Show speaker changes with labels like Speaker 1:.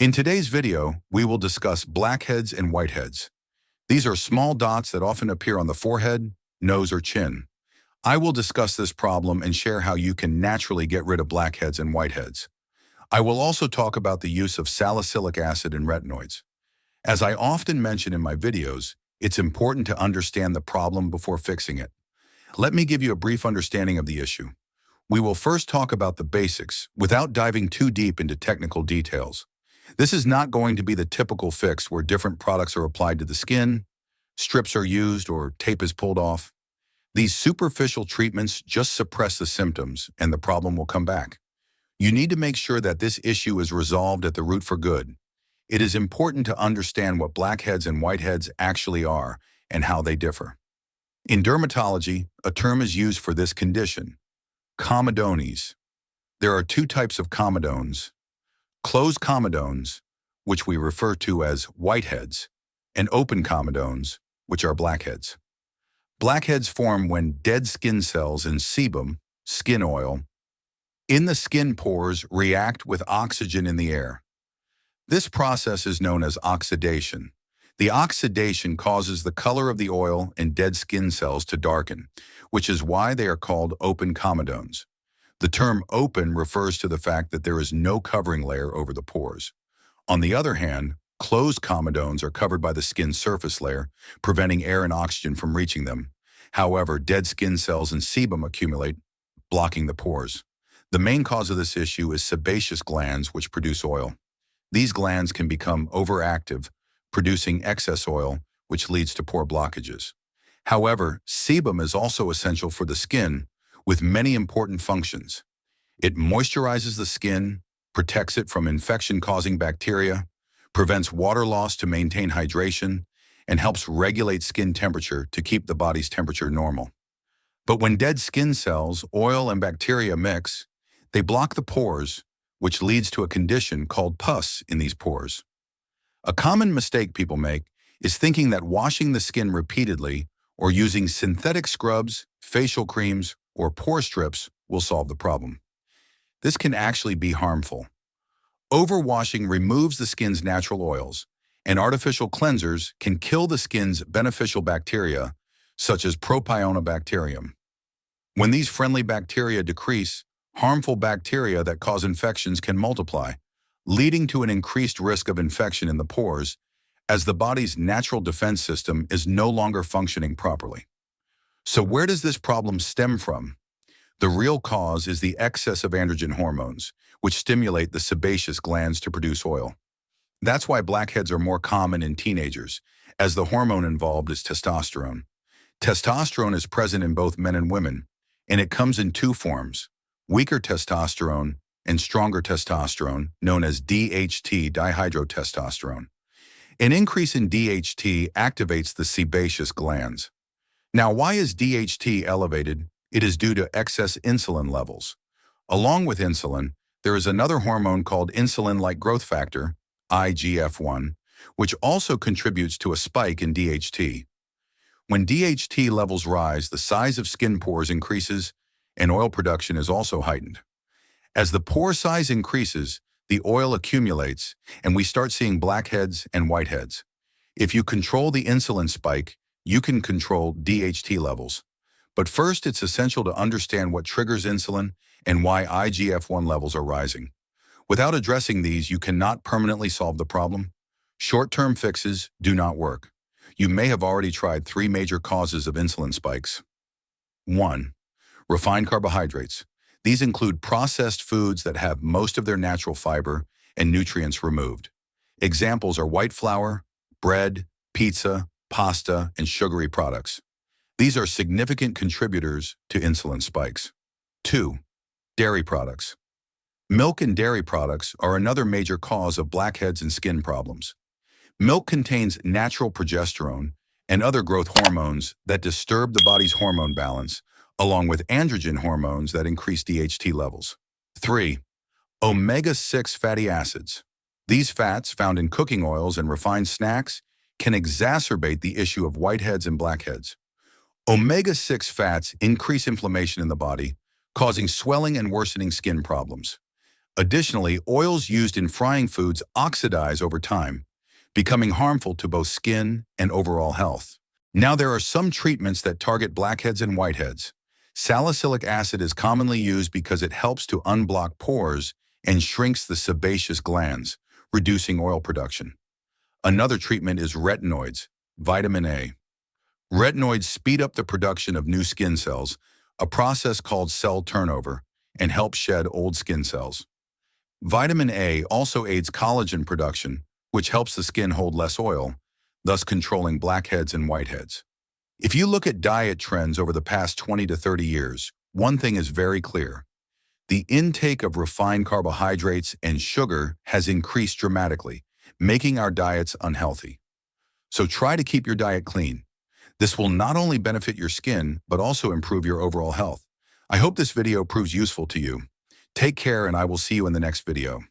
Speaker 1: In today's video, we will discuss blackheads and whiteheads. These are small dots that often appear on the forehead, nose, or chin. I will discuss this problem and share how you can naturally get rid of blackheads and whiteheads. I will also talk about the use of salicylic acid and retinoids. As I often mention in my videos, it's important to understand the problem before fixing it. Let me give you a brief understanding of the issue. We will first talk about the basics without diving too deep into technical details. This is not going to be the typical fix where different products are applied to the skin, strips are used, or tape is pulled off. These superficial treatments just suppress the symptoms and the problem will come back. You need to make sure that this issue is resolved at the root for good. It is important to understand what blackheads and whiteheads actually are and how they differ. In dermatology, a term is used for this condition: comedones. There are two types of comedones: closed comedones, which we refer to as whiteheads, and open comedones, which are blackheads. Blackheads form when dead skin cells and sebum, skin oil, in the skin pores react with oxygen in the air. This process is known as oxidation. The oxidation causes the color of the oil and dead skin cells to darken, which is why they are called open comedones. The term open refers to the fact that there is no covering layer over the pores. On the other hand, closed comedones are covered by the skin surface layer, preventing air and oxygen from reaching them. However, dead skin cells and sebum accumulate, blocking the pores. The main cause of this issue is sebaceous glands, which produce oil. These glands can become overactive, producing excess oil, which leads to pore blockages. However, sebum is also essential for the skin, with many important functions. It moisturizes the skin, protects it from infection-causing bacteria, prevents water loss to maintain hydration, and helps regulate skin temperature to keep the body's temperature normal. But when dead skin cells, oil, and bacteria mix, they block the pores, which leads to a condition called pus in these pores. A common mistake people make is thinking that washing the skin repeatedly or using synthetic scrubs, facial creams, or pore strips will solve the problem. This can actually be harmful. Overwashing removes the skin's natural oils, and artificial cleansers can kill the skin's beneficial bacteria, such as propionibacterium. When these friendly bacteria decrease, harmful bacteria that cause infections can multiply, leading to an increased risk of infection in the pores, as the body's natural defense system is no longer functioning properly. So where does this problem stem from? The real cause is the excess of androgen hormones, which stimulate the sebaceous glands to produce oil. That's why blackheads are more common in teenagers, as the hormone involved is testosterone. Testosterone is present in both men and women, and it comes in two forms: weaker testosterone and stronger testosterone, known as DHT, dihydrotestosterone. An increase in DHT activates the sebaceous glands. Now, why is DHT elevated? It is due to excess insulin levels. Along with insulin, there is another hormone called insulin-like growth factor, IGF-1, which also contributes to a spike in DHT. When DHT levels rise, the size of skin pores increases, and oil production is also heightened. As the pore size increases, the oil accumulates, and we start seeing blackheads and whiteheads. If you control the insulin spike, you can control DHT levels. But first, it's essential to understand what triggers insulin and why IGF-1 levels are rising. Without addressing these, you cannot permanently solve the problem. Short-term fixes do not work. You may have already tried three major causes of insulin spikes. 1. Refined carbohydrates. These include processed foods that have most of their natural fiber and nutrients removed. Examples are white flour, bread, pizza, pasta, and sugary products. These are significant contributors to insulin spikes. 2. Dairy products. Milk and dairy products are another major cause of blackheads and skin problems. Milk contains natural progesterone and other growth hormones that disturb the body's hormone balance, along with androgen hormones that increase DHT levels. 3. Omega-6 fatty acids. These fats, found in cooking oils and refined snacks, can exacerbate the issue of whiteheads and blackheads. Omega-6 fats increase inflammation in the body, causing swelling and worsening skin problems. Additionally, oils used in frying foods oxidize over time, becoming harmful to both skin and overall health. Now, there are some treatments that target blackheads and whiteheads. Salicylic acid is commonly used because it helps to unblock pores and shrinks the sebaceous glands, reducing oil production. Another treatment is retinoids, vitamin A. Retinoids speed up the production of new skin cells, a process called cell turnover, and help shed old skin cells. Vitamin A also aids collagen production, which helps the skin hold less oil, thus controlling blackheads and whiteheads. If you look at diet trends over the past 20 to 30 years, one thing is very clear. The intake of refined carbohydrates and sugar has increased dramatically, making our diets unhealthy. So try to keep your diet clean. This will not only benefit your skin, but also improve your overall health. I hope this video proves useful to you. Take care, and I will see you in the next video.